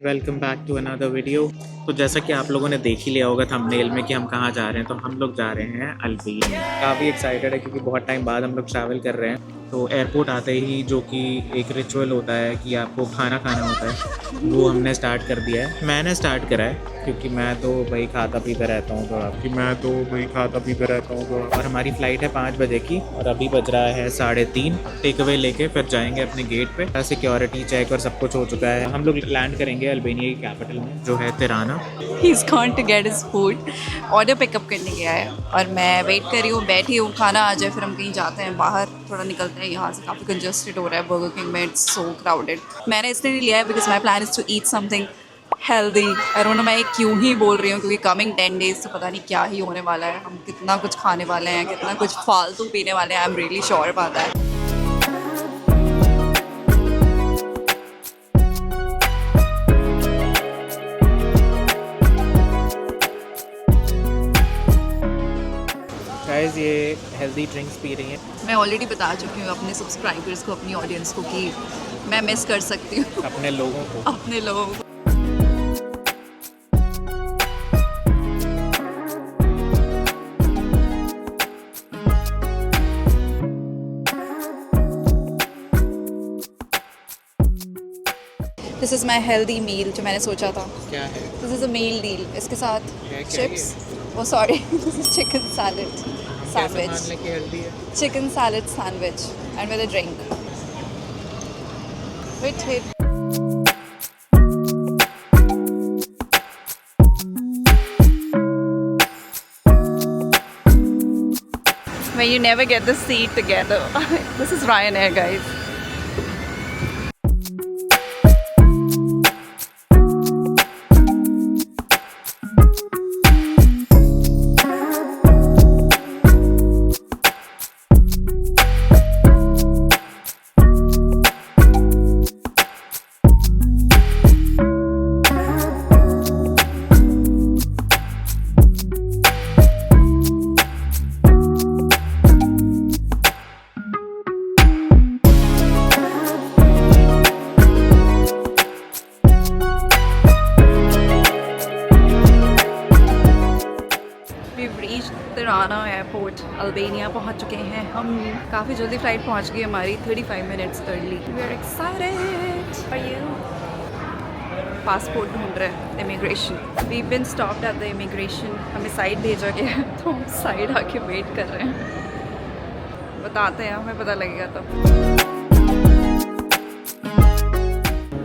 Welcome back to another video. तो जैसा कि आप लोगों ने देख ही लिया होगा थंबनेल में कि हम कहाँ जा रहे हैं, तो हम लोग जा रहे हैं अल्बेनिया। काफ़ी एक्साइटेड है क्योंकि बहुत टाइम बाद हम लोग ट्रैवल कर रहे हैं। तो एयरपोर्ट आते ही जो कि एक रिचुअल होता है कि आपको खाना खाना होता है, वो हमने स्टार्ट कर दिया है। मैंने स्टार्ट करा है क्योंकि मैं तो भाई खाता पीता रहता हूँ थोड़ा। और हमारी फ़्लाइट है 5 बजे की और अभी बज रहा है 3:30। टेक अवे लेके फिर जाएंगे अपने गेट पे। सिक्योरिटी चेक और सब कुछ हो चुका है। हम लोग लैंड करेंगे अल्बेनिया की कैपिटल में जो है Tirana. He's gone to get his food. Order pickup करने गया है और मैं वेट कर रही हूँ, बैठी हूँ, खाना आ जाए फिर हम कहीं जाते हैं बाहर, थोड़ा निकलते हैं यहाँ से। काफ़ी कंजस्टेड हो रहा है बर्गर किंग में, इट्स सो क्राउडेड। मैंने इसलिए नहीं लिया है because my plan is to eat something healthy. I don't know मैं ये क्यों ही बोल रही हूँ, क्योंकि कमिंग 10 डेज तो पता नहीं क्या ही होने वाला है। हम कितना कुछ खाने वाले हैं, कितना कुछ फालतू पीने वाले हैं। I am really sure about that. Guys ये हेल्दी ड्रिंक्स पी रही हैं मैं ऑलरेडी बता चुकी हूँ अपने सब्सक्राइबर्स को, अपनी ऑडियंस को, कि मैं मिस कर सकती हूँ अपने लोगों को। अपने लोगों को। This is my healthy meal जो मैंने सोचा था। क्या है? This is a meal deal. इसके साथ क्या chips, oh sorry this is chicken salad sandwich, लेके हेल्दी है? Chicken salad sandwich and with a drink. Wait when you never get the seat together. This is Ryanair, guys. Tirana airport Albania पहुंच चुके हैं हम। काफ़ी जल्दी flight पहुंच गई हमारी, 35 minutes early. We are excited. Are you? Passport ढूंढ रहे हैं immigration. We been stopped at the immigration. हमें साइड भेजा गया है तो हम साइड आके वेट कर रहे हैं। बताते हैं, हमें पता लगेगा तब।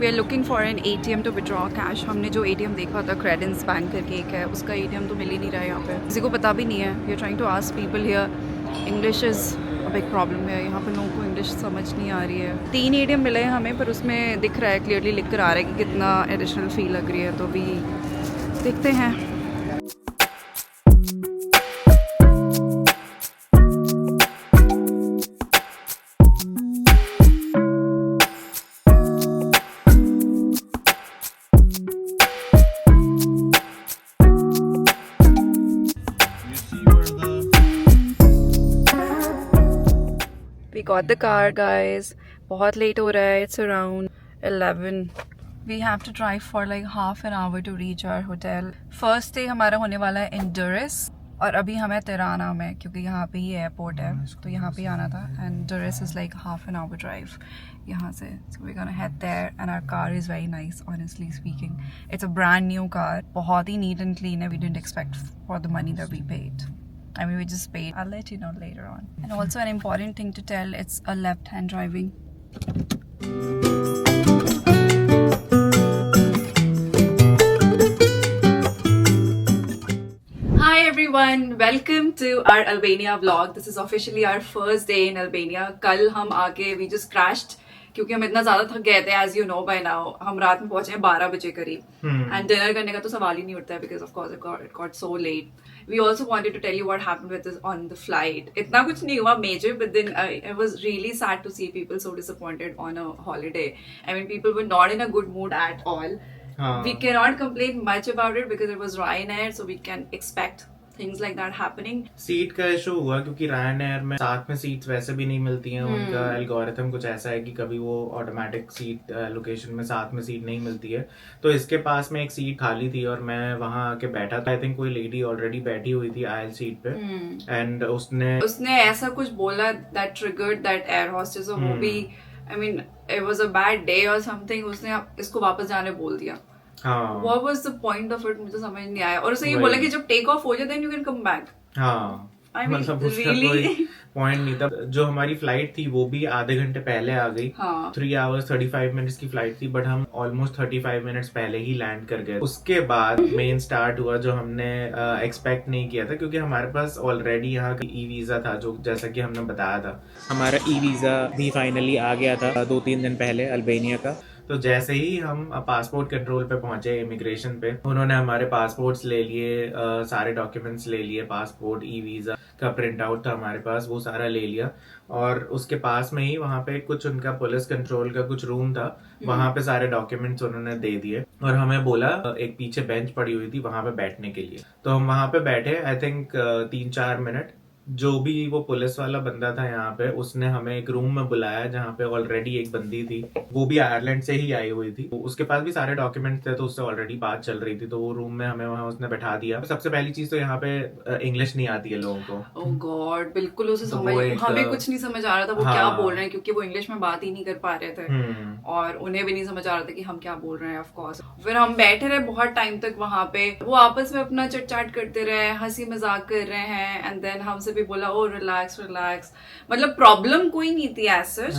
We are looking for an ATM to withdraw cash. हमने जो ATM देखा था क्रेडेंस बैंक करके एक है, उसका ATM तो मिल ही नहीं रहा है यहाँ पे, किसी को पता भी नहीं है। We are trying to ask people here. English is a big problem है यहाँ पे, लोगों को इंग्लिश समझ नहीं आ रही है। 3 ATM मिले हैं हमें, पर उसमें दिख रहा है, क्लियरली लिख कर आ रहा है कि कितना एडिशनल फ़ी लग रही है। तो भी देखते हैं। We got the car, guys. बहुत लेट हो रहा है. It's around 11. We have to drive for like half an hour to reach our hotel. First day हमारा होने वाला है in Durrës और अभी हमें तिराना में, क्योंकि यहाँ पे ही एयरपोर्ट है तो यहाँ पे आना था. And Durrës is like half an hour drive यहाँ से. So we're gonna head there and our car is very nice, honestly speaking. It's a brand new car. बहुत ही neat and clean है. We didn't expect for the money that we paid. I mean, we just paid. I'll let you know later on. And also an important thing to tell, it's a left-hand driving. Hi everyone, welcome to our Albania vlog. This is officially our first day in Albania. कल हम आके we just crashed क्योंकि हम इतना ज़्यादा थक गए थे, as you know by now. हम रात में पहुंचे हैं 12 बजे करीब, and dinner करने का तो सवाल ही नहीं उठता है because of course it got so late. We also wanted to tell you what happened with us on the flight. इतना कुछ नहीं हुआ major, but then I was really sad to see people so disappointed on a holiday. I mean, people were not in a good mood at all. We cannot complain much about it because it was Ryanair, so we can expect things like that happening. Seat का issue हुआ क्योंकि Ryanair में साथ में seats वैसे भी नहीं मिलती हैं। उनका एल्गोरिथम कुछ ऐसा है कि कभी वो ऑटोमेटिक सीट लोकेशन में साथ में सीट नहीं मिलती है। तो इसके पास में एक सीट खाली थी और मैं वहां आके बैठा था। आई थिंक कोई लेडी ऑलरेडी बैठी हुई थी आयल सीट पे एंड उसने ऐसा कुछ बोला that triggered that air hostess, और वो भी I mean it was a bad day or something, उसने इसको वापस जाने बोल दिया। हाँ, What was the point of it? मुझे समझ नहीं आया। और उसे ये वही। बोला कि जब टेक ऑफ हो जाए then you can come back। हाँ I mean, मतलब उसका really? कोई पॉइंट नहीं था। जो हमारी फ्लाइट थी वो भी आधे घंटे पहले आ गई। हाँ। 3 hours 35 minutes की फ्लाइट थी, बट हम ऑलमोस्ट 35 minutes पहले ही लैंड कर गए। उसके बाद मेन स्टार्ट हुआ जो हमने एक्सपेक्ट नहीं किया था, क्योंकि हमारे पास ऑलरेडी यहाँ का ई वीजा था, जो जैसा कि हमने बताया था। हमारा ई वीजा भी फाइनली आ गया था 2-3 दिन पहले अल्बानिया का। तो जैसे ही हम पासपोर्ट कंट्रोल पे पहुंचे, इमिग्रेशन पे, उन्होंने हमारे पासपोर्ट्स ले लिए, सारे डॉक्यूमेंट्स ले लिए, पासपोर्ट, ई वीजा का प्रिंट आउट था हमारे पास, वो सारा ले लिया। और उसके पास में ही वहाँ पे कुछ उनका पुलिस कंट्रोल का कुछ रूम था, वहाँ पे सारे डॉक्यूमेंट्स उन्होंने दे दिए और हमें बोला एक पीछे बेंच पड़ी हुई थी वहाँ पे बैठने के लिए। तो हम वहाँ पे बैठे, आई थिंक 3-4 मिनट। जो भी वो पुलिस वाला बंदा था यहाँ पे, उसने हमें एक रूम में बुलाया जहाँ पे ऑलरेडी एक बंदी थी, वो भी आयरलैंड से ही आई हुई थी। तो उसके पास भी सारे डॉक्यूमेंट्स थे, तो उससे ऑलरेडी बात चल रही थी। तो वो रूम में हमें वहाँ उसने बैठा दिया। सबसे पहली चीज तो यहाँ पे इंग्लिश नहीं आती है लोगों को। ओह गॉड, बिल्कुल उसे तो समझ, वो एक, हमें कुछ नहीं समझ आ रहा था वो हाँ। क्या बोल रहे हैं, क्योंकि वो इंग्लिश में बात ही नहीं कर पा रहे थे और उन्हें भी नहीं समझ आ रहा था कि हम क्या बोल रहे हैं। ऑफ कोर्स फिर हम बैठे रहे बहुत टाइम तक वहां पे, वो आपस में अपना चट चाट करते रहे, हंसी मजाक कर रहे हैं। एंड देन हमसे भी बोला ओ रिलैक्स, मतलब प्रॉब्लम कोई नहीं थी एज सच।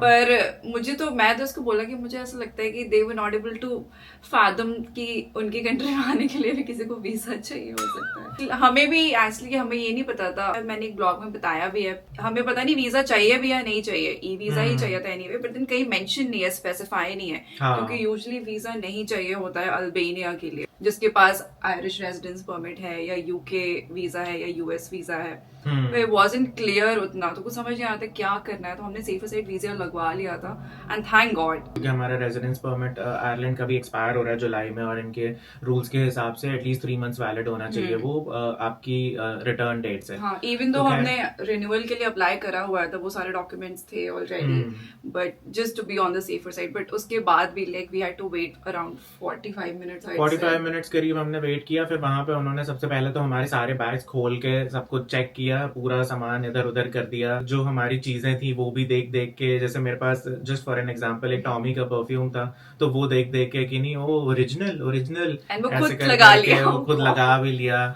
पर मैं तो उसको बोला कि मुझे ऐसा लगता है कि they were not able to fathom कि उनकी कंट्री में आने के लिए भी किसी को वीजा चाहिए हो सकता है। हमें भी एक्चुअली हमें ये नहीं पता था, मैंने एक ब्लॉग में बताया भी है, हमें पता नहीं वीजा चाहिए भी या नहीं चाहिए, ई वीजा ही चाहिए था एनीवे, बट कहीं मेंशन नहीं है, स्पेसिफाई नहीं है, क्योंकि यूजुअली वीजा नहीं चाहिए होता है अल्बानिया के लिए जिसके पास आयरिश रेजिडेंस परमिट है या यूके वीजा है या यूएस वीजा है। तो it wasn't clear उतना, तो कुछ समझ नहीं आता क्या करना है। तो हमने सेफ साइड वीजा लगवा लिया था एंड थैंक गॉड, क्योंकि हमारा रेजिडेंस परमिट आयरलैंड का भी एक्सपायर हो रहा है जुलाई में, और इनके रूल्स के हिसाब से एटलीस्ट 3 months वैलिड होना चाहिए वो आपकी रिटर्न डेट से। हाँ, इवन दो हमने रिन्यूअल के लिए अप्लाई करा हुआ था, वो सारे डॉक्यूमेंट्स थे already, but just to be on the safer side. But उसके बाद भी like we had to wait around 45 minutes 45 minutes करीब हमने वेट किया। फिर वहां पे उन्होंने सबसे पहले तो हमारे सारे बैग्स खोल के सब कुछ चेक किया, पूरा सामान इधर उधर कर दिया, जो हमारी चीजें थी वो भी देख देख के, जैसे मेरे पास जस्ट फॉर एन एग्जांपल एक टॉमी का परफ्यूम था, तो वो देख देख के कि नहीं वो ओरिजिनल ऐसे करके वो खुद लगा भी लिया।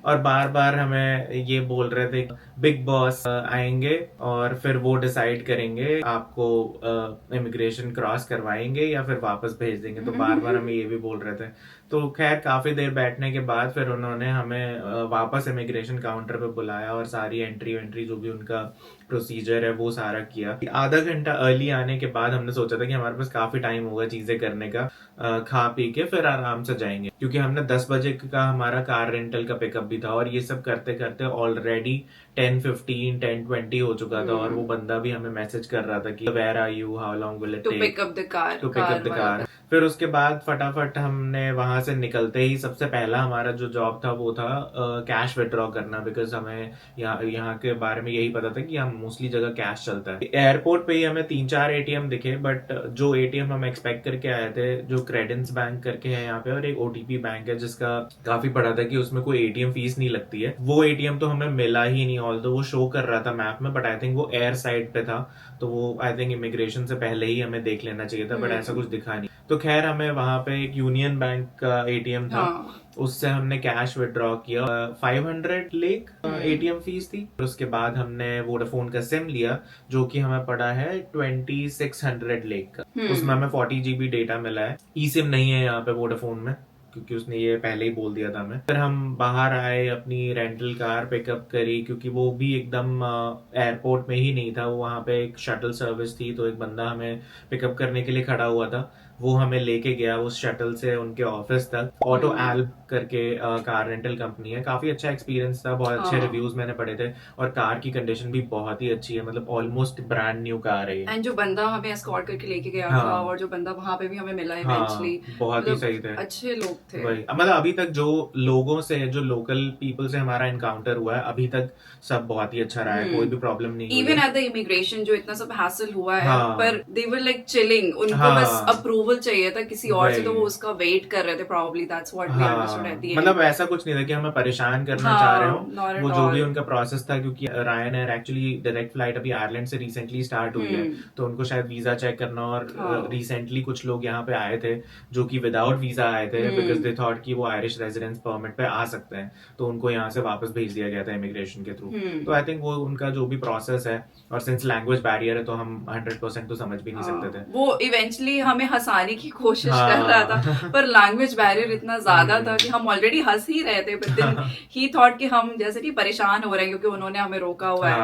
और बार बार हमें ये बोल रहे थे बिग बॉस आएंगे और फिर वो डिसाइड करेंगे आपको इमिग्रेशन क्रॉस करवाएंगे या फिर वापस भेज देंगे, तो बार बार हमें ये भी बोल रहे थे। तो खैर काफी देर बैठने के बाद फिर उन्होंने हमें वापस इमिग्रेशन काउंटर पे बुलाया और सारी एंट्री जो भी उनका प्रोसीजर है वो सारा किया। आधा घंटा अर्ली आने के बाद हमने सोचा था कि हमारे पास काफी टाइम होगा चीजें करने का, खा पी के फिर आराम से जाएंगे, क्योंकि हमने 10 बजे का हमारा कार रेंटल का पिकअप भी था। और ये सब करते करते ऑलरेडी 10:15 10:20 हो चुका था और वो बंदा भी हमें मैसेज कर रहा था कि where are you, how long will it take to pick up the car. फिर उसके बाद फटाफट हमने वहां से निकलते ही सबसे पहला हमारा जो जॉब था वो था कैश विड्रॉ करना, बिकॉज हमें यहाँ के बारे में यही पता था कि यहाँ मोस्टली जगह कैश चलता है। एयरपोर्ट पे ही हमें 3-4 एटीएम दिखे, बट जो एटीएम हम एक्सपेक्ट करके आए थे, जो क्रेडेंस बैंक करके है यहाँ पे, और एक ओटीपी बैंक है जिसका काफी पड़ा था कि उसमें कोई एटीएम फीस नहीं लगती है, वो एटीएम तो हमें मिला ही नहीं। ऑल्दो वो शो कर रहा था मैप में, बट आई थिंक वो एयर साइड पे था, तो वो आई थिंक इमिग्रेशन से पहले ही हमें देख लेना चाहिए था, बट ऐसा कुछ दिखा नहीं। तो खैर हमें वहां पे एक यूनियन बैंक का एटीएम था, उससे हमने कैश विड्रॉ किया। 500 लेक एटीएम फीस थी। उसके बाद हमने वोडाफोन का सिम लिया जो कि हमें पड़ा है 2600 लेक का, उसमें हमें 40 GB डेटा मिला है। ई सिम नहीं है यहाँ पे वोडाफोन में, क्योंकि उसने ये पहले ही बोल दिया था हमें। फिर हम बाहर आए, अपनी रेंटल कार पिकअप करी, क्योंकि वो भी एकदम एयरपोर्ट में ही नहीं था, वो वहाँ पे एक शटल सर्विस थी, तो एक बंदा हमें पिकअप करने के लिए खड़ा हुआ था, वो हमें लेके गया उस शटल से उनके ऑफिस तक। ऑटो करके कार रेंटल कंपनी है, काफी अच्छा एक्सपीरियंस था, बहुत अच्छे हाँ। रिव्यूज मैंने पढ़े थे और कार की कंडीशन भी बहुत ही अच्छी है, मतलब ऑलमोस्ट ब्रांड न्यू कार है ये। एंड जो बंदा हमें एस्कॉर्ट करके लेके गया हाँ। था और जो बंदा वहां पे भी हमें मिला हाँ, इवेंचुअली, बहुत ही सही थे, अच्छे लोग थे। वही मतलब अभी तक जो लोगों से, जो लोकल पीपल से हमारा इनकाउंटर हुआ है अभी तक सब बहुत ही अच्छा रहा है, कोई भी प्रॉब्लम नहीं हुई इवन है। एट द इमिग्रेशन जो इतना सब हैसल हुआ है, हाँ। पर दे वर लाइक चिलिंग, उनको हाँ। बस अप्रूवल चाहिए था किसी और से, तो वही। वो उसका वेट कर रहे थे, probably that's what we understood at the end. मतलब ऐसा कुछ नहीं था कि हमें परेशान करना हाँ, चाह रहे not हो, at वो जो भी all. उनका प्रोसेस था, क्योंकि Ryan air actually direct flight अभी आयरलैंड से रिसेंटली स्टार्ट हुई है, तो उनको शायद वीजा चेक करना, और रिसेंटली कुछ लोग यहाँ पे आए थे जो कि विदाउट वीजा आए थे बिकॉज दे थॉट कि वो आयरिश रेजिडेंस परमिट पे आ सकते हैं, तो उनको यहाँ से वापस भेज दिया गया था इमिग्रेशन के थ्रू। तो आई थिंक वो उनका जो भी प्रोसेस है, और सिंस लैंग्वेज बैरियर है तो हम 100% तो समझ भी नहीं सकते थे। वो इवेंचुअली हमें हंसाने की कोशिश कर रहा था, पर लैंग्वेज बैरियर इतना ज्यादा था कि हम ऑलरेडी हंस ही रहे थे, बट देन ही थॉट कि हम जैसे कि परेशान हो रहे हैं क्योंकि उन्होंने हमें रोका हुआ है,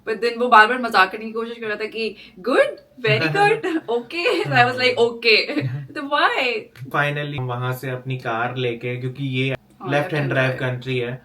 बट देन वो बार बार मजाक करने की कोशिश कर रहा था कि good, very good, okay, I was like okay, तो व्हाई फाइनली वहां से अपनी कार लेके, क्योंकि ये लेफ्ट हैंड ड्राइव कंट्री है,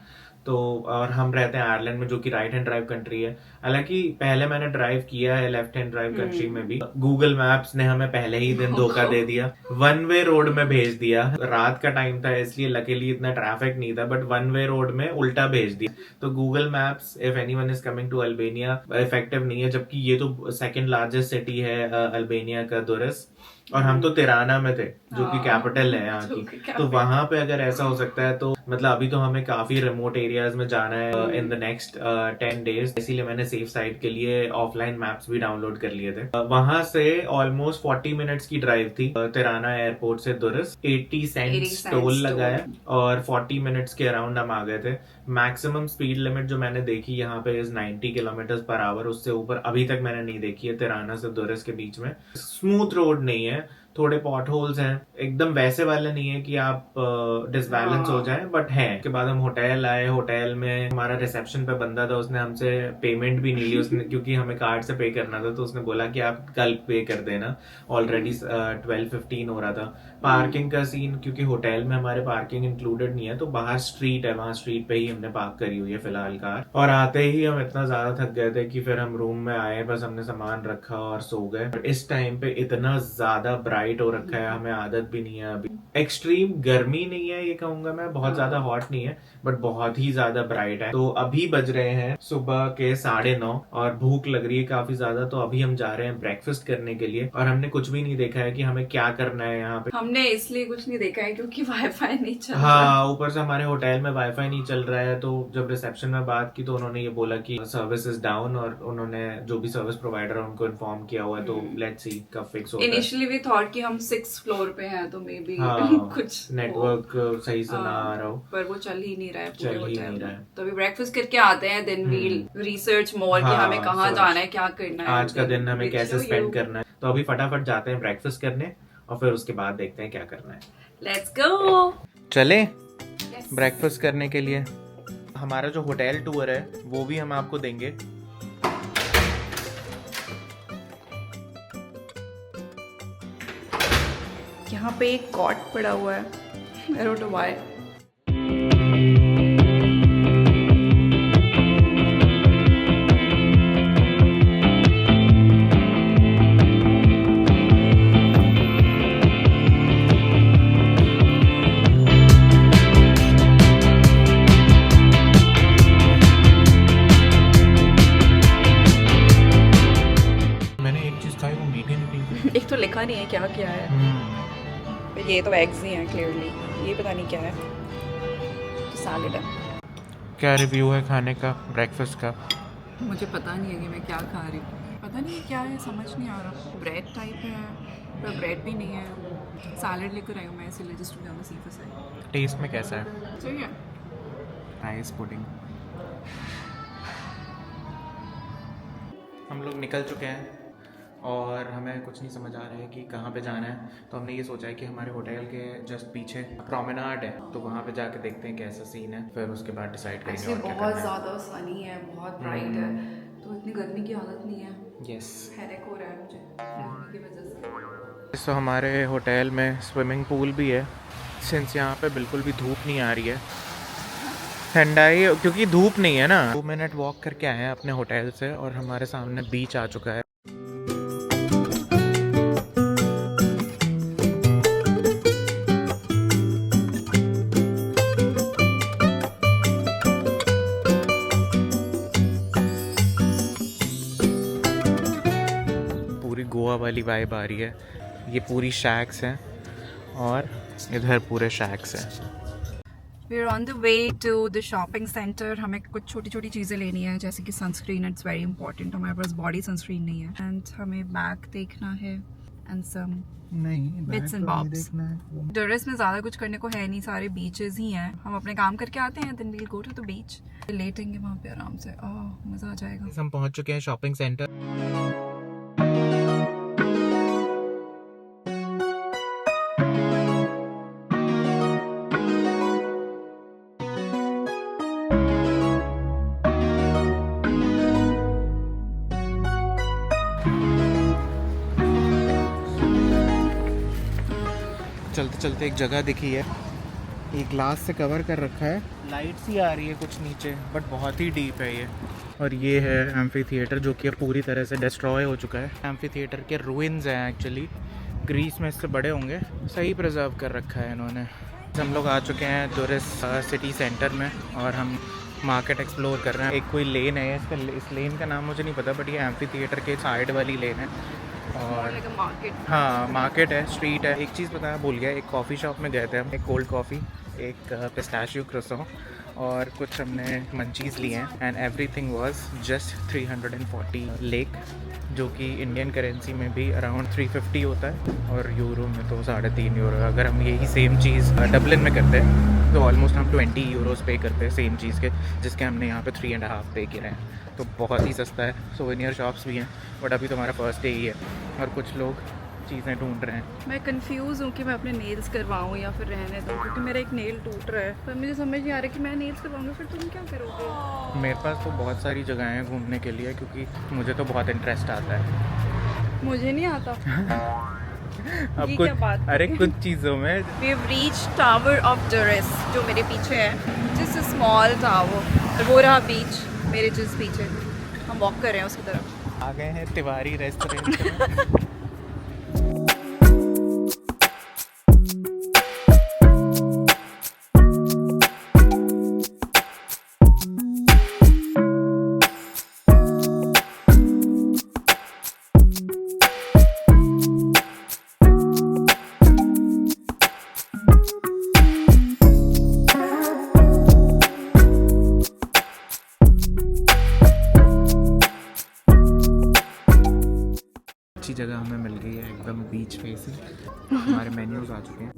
तो और हम रहते हैं आयरलैंड में जो कि राइट हैंड ड्राइव कंट्री है। हालांकि पहले मैंने ड्राइव किया है लेफ्ट हैंड ड्राइव कंट्री में भी। गूगल मैप्स ने हमें पहले ही दिन धोखा दे दिया, वन वे रोड में भेज दिया। रात का टाइम था इसलिए लकीली इतना ट्रैफिक नहीं था, बट वन वे रोड में उल्टा भेज दिया। तो Google Maps, if anyone is coming to Albania, effective नहीं है, जबकि ये तो सेकंड लार्जेस्ट सिटी है अल्बानिया का, दुरस, और हम तो तिराना में थे जो कि कैपिटल है यहाँ की, तो वहां पे अगर ऐसा हो सकता है तो मतलब अभी तो हमें काफी रिमोट एरियाज में जाना है इन द नेक्स्ट 10 डेज, इसीलिए मैंने सेफ साइड के लिए ऑफलाइन मैप्स भी डाउनलोड कर लिए थे। वहां से ऑलमोस्ट 40 मिनट्स की ड्राइव थी तिराना एयरपोर्ट से दुरस, 80 सेंट्स टोल लगाया और 40 मिनट्स के अराउंड हम आ गए थे। मैक्सिमम स्पीड लिमिट जो मैंने देखी यहाँ पे इज 90 किलोमीटर पर आवर, उससे ऊपर अभी तक मैंने नहीं देखी है तिराना से दुरस के बीच में। स्मूथ रोड नहीं है, थोड़े पॉट होल्स हैं, एकदम वैसे वाले नहीं है कि आप डिसबैलेंस हो जाए, बट है। उसके बाद हम होटल आए, होटल में हमारा रिसेप्शन पे बंदा था, उसने हमसे पेमेंट भी नहीं ली, उसने क्योंकि हमें कार्ड से पे करना था, तो उसने बोला कि आप कल पे कर देना, ऑलरेडी 12:15 हो रहा था। पार्किंग का सीन, क्योंकि होटल में हमारे पार्किंग इंक्लूडेड नहीं है, तो बाहर स्ट्रीट है, वहां स्ट्रीट पे ही हमने पार्क करी हुई है फिलहाल कार। और आते ही हम इतना ज्यादा थक गए थे कि फिर हम रूम में आए, बस हमने सामान रखा और सो गए। इस टाइम पे इतना ज्यादा ब्राइट हो रखा है, हमें आदत भी नहीं है अभी। एक्सट्रीम गर्मी नहीं है ये कहूंगा मैं, बहुत ज्यादा हॉट नहीं है, बट बहुत ही ज्यादा ब्राइट है। तो अभी बज रहे हैं सुबह के 9:30 और भूख लग रही है काफी ज्यादा, तो अभी हम जा रहे हैं ब्रेकफास्ट करने के लिए। और हमने कुछ भी नहीं देखा है कि हमें क्या करना है यहाँ पे। हमने इसलिए कुछ नहीं देखा है क्योंकि वाईफाई नहीं चल रहा। हाँ, ऊपर से हमारे होटल में वाईफाई नहीं चल रहा है, तो जब रिसेप्शन में बात की तो उन्होंने ये बोला कि सर्विस इज डाउन, और उन्होंने जो भी सर्विस प्रोवाइडर है उनको इन्फॉर्म किया हुआ है, तो लेट्स सी कब फिक्स होता है। इनिशियली वी थॉट कि हम 6th फ्लोर पे हैं, तो मे बी कुछ नेटवर्क सही से ना आ रहा हो, पर वो चल ही नहीं रहा है चल ही नहीं रहा है। तो अभी ब्रेकफास्ट करके आते हैं, देन वील रिसर्च मोर कि हमें कहाँ जाना है, क्या करना है, आज का दिन हमें कैसे स्पेंड करना है। तो अभी फटाफट जाते हैं ब्रेकफास्ट करने और फिर उसके बाद देखते हैं क्या करना है। लेट्स गो, चले ब्रेकफास्ट करने के लिए। हमारा जो होटल टूर है वो भी हम आपको देंगे। यहाँ पे एक कॉट पड़ा हुआ है, आई डोंट नो व्हाई। मैंने एक चीज खाई, वो मीठी मीठी। एक तो लिखा नहीं है क्या क्या है, ये तो एग्स ही हैं क्लियरली, ये पता नहीं क्या है, तो सैलेड है। क्या रिव्यू है खाने का, ब्रेकफास्ट का? मुझे पता नहीं है कि मैं क्या खा रही हूँ, पता नहीं क्या है, समझ नहीं आ रहा। ब्रेड टाइप है पर ब्रेड भी नहीं है। सैलेड लेकर आई हूँ मैं, इसीलिए just to be on the safer side. Taste में कैसा है? सही है। Rice pudding. हम लोग निकल चुके हैं और हमें कुछ नहीं समझ आ रहा है कि कहाँ पे जाना है, तो हमने ये सोचा है कि हमारे होटल के जस्ट पीछे प्रोमेनाड है, तो वहाँ पे जाके देखते हैं कैसा सीन है, फिर उसके बाद डिसाइड करेंगे और क्या करना है। बहुत ज़्यादा सनी है, बहुत ब्राइट है, तो इतनी गर्मी की हालत नहीं है। यस, हेडेक हो रहा है मुझे गर्मी की वजह से। तो हमारे होटल में स्विमिंग पूल भी है, सिंस यहाँ पे बिल्कुल भी धूप नहीं आ रही है, ठंडाई क्योंकि धूप नहीं है ना। 2 मिनट वॉक करके आए हैं अपने होटल से और हमारे सामने बीच आ चुका है। पूरी गोवा वाली वाइब आ रही है। ये पूरी शैक्स हैं और इधर पूरे शैक्स हैं। We are on the way to the shopping centre. हमें कुछ छोटी छोटी चीज़ें लेनी है, जैसे कि सनस्क्रीन, इट्स वेरी इंपॉर्टेंट। हमारे पास बॉडी सनस्क्रीन नहीं है, एंड हमें बैग देखना है एंड सम नहीं बिट्स एंड बॉब्स। डरेस में ज़्यादा कुछ करने को है नहीं, सारे बीचेस ही हैं। हम अपने काम करके आते हैं, then we'll go to the beach, लेटेंगे वहाँ पे आराम से। ओह मज़ा आ जाएगा। हम पहुंच चुके हैं शॉपिंग सेंटर। चलते चलते एक जगह दिखी है, ये ग्लास से कवर कर रखा है, लाइट सी आ रही है कुछ नीचे, बट बहुत ही डीप है ये। और ये है एम्फी थिएटर, जो कि अब पूरी तरह से डिस्ट्रॉय हो चुका है। एम्फी थिएटर के रूइंस हैं एक्चुअली, ग्रीस में इससे बड़े होंगे। सही प्रिजर्व कर रखा है इन्होंने। हम लोग आ चुके हैं दुरस सिटी सेंटर में और हम मार्केट एक्सप्लोर कर रहे हैं। एक कोई लेन है इसका, इस लेन का नाम मुझे नहीं पता, बट ये एम्फी थिएटर के साइड वाली लेन है। और हाँ मार्केट है, स्ट्रीट है। एक चीज़ पता है भूल गया, एक कॉफ़ी शॉप में गए थे हम, एक कोल्ड कॉफ़ी, एक पिस्ताशियो क्रोसॉन और कुछ हमने मंचीज़ लिए हैं, and everything was just 340 lake, जो कि इंडियन करेंसी में भी अराउंड 350 होता है और यूरो में तो 3.5 यूरो। अगर हम यही सेम चीज़ डबलिन में करते हैं तो ऑलमोस्ट हम 20 यूरोज़ पे करते हैं सेम चीज़ के, जिसके हमने यहाँ पे 3.5 पे किए हैं। तो बहुत ही सस्ता है। सोवेनियर शॉप्स भी हैं, बट अभी तो हमारा फर्स्ट डे ही है और कुछ लोग चीज़ें ढूंढ रहे हैं। मैं कंफ्यूज हूँ कि मैं अपने नेल्स करवाऊँ या फिर रहने दूँ, क्योंकि मेरा एक नेल टूट रहा है। पर मुझे समझ नहीं आ रहा कि मैं नेल्स करवाऊँगी, फिर तुम क्या करोगे? मेरे पास तो बहुत सारी जगहें हैं घूमने के लिए, क्योंकि मुझे तो बहुत इंटरेस्ट आता है। मुझे नहीं आता। अब ये कुछ क्या बात? अरे कुछ चीज़ों में। We have reached tower of Durres, जो मेरे पीछे है, जस्ट अ स्मॉल टावर। और वो रहा बीच मेरे जस्ट पीछे, हम वॉक कर रहे हैं उसकी तरफ। आ गए हैं तिवारी रेस्टोरेंट। अच्छी जगह हमें मिल गई है, एकदम बीच फेसिंग। हमारे मेन्यूज आ चुके हैं।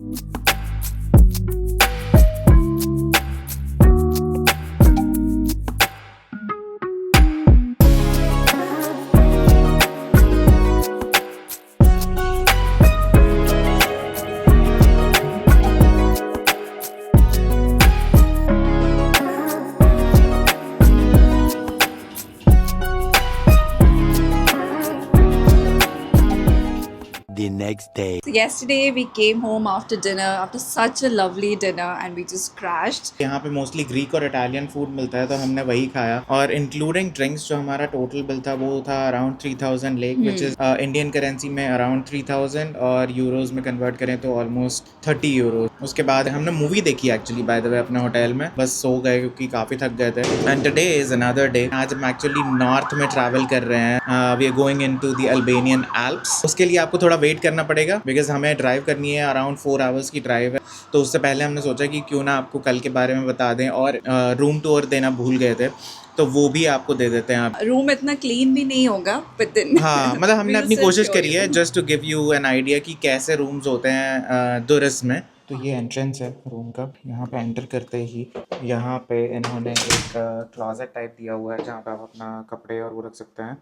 The next day. So yesterday we came home after dinner, after such a lovely dinner, and we just crashed. यहाँ पे मोस्टली ग्रीक और इटालियन फूड मिलता है, तो हमने वही खाया। और इंक्लूडिंग ड्रिंक्स, जो हमारा टोटल बिल था वो था around 3000 lake, which is Indian currency में अराउंड 3000, और यूरोज में कन्वर्ट करें तो ऑलमोस्ट 30 यूरो। उसके बाद हमने मूवी देखी एक्चुअली बाय द वे अपने होटल में, बस सो गए क्योंकि काफ़ी थक गए थे। And today is another day. आज हम एक्चुअली नॉर्थ में ट्रैवल कर रहे हैं। We are going into the Albanian Alps. उसके लिए आपको थोड़ा वेट करना पड़ेगा, बिकॉज हमें ड्राइव करनी है, अराउंड 4 आवर्स की ड्राइव है। तो उससे पहले हमने सोचा कि क्यों ना आपको कल के बारे में बता दें, और रूम टूर देना भूल गए थे तो वो भी आपको दे देते हैं। आप रूम इतना क्लीन भी नहीं होगा, but then हाँ, मतलब हमने we'll अपनी still कोशिश show करी है you. Just to give you an idea कि कैसे रूम्स होते हैं दुरस में। तो ये एंट्रेंस है रूम का। यहाँ पे एंटर करते ही यहाँ पे इन्होंने एक क्लॉजेट टाइप दिया हुआ है, जहाँ पे आप अपना कपड़े और वो रख सकते हैं।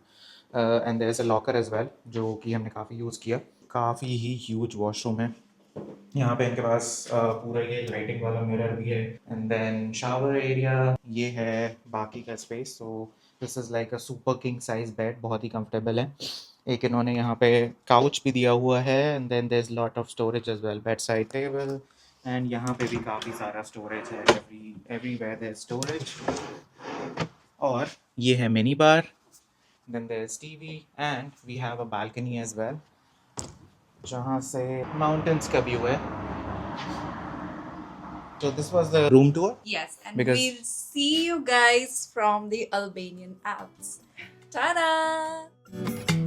And there is a locker as well, जो कि हमने काफ़ी यूज़ किया। काफ़ी ही ह्यूज वॉशरूम है। यहाँ पे इनके पास पूरा ये लाइटिंग वाला मिरर भी है। एंड देन शावर एरिया ये है, बाकी का space. So this is like a super king size bed, बहुत ही कंफर्टेबल है। एक इन्होंने यहाँ पे काउच भी दिया हुआ है। And then there is lot of storage as well, bedside table, and यहाँ पे भी काफ़ी सारा स्टोरेज है, एवरीवेयर देयर स्टोरेज। और ये है mini bar, then there is TV and we have a balcony as well, जहाँ से माउंटेन्स का व्यू है। So this was the room tour. Yes, and Because- we'll see you guys from the Albanian Alps. Ta-da!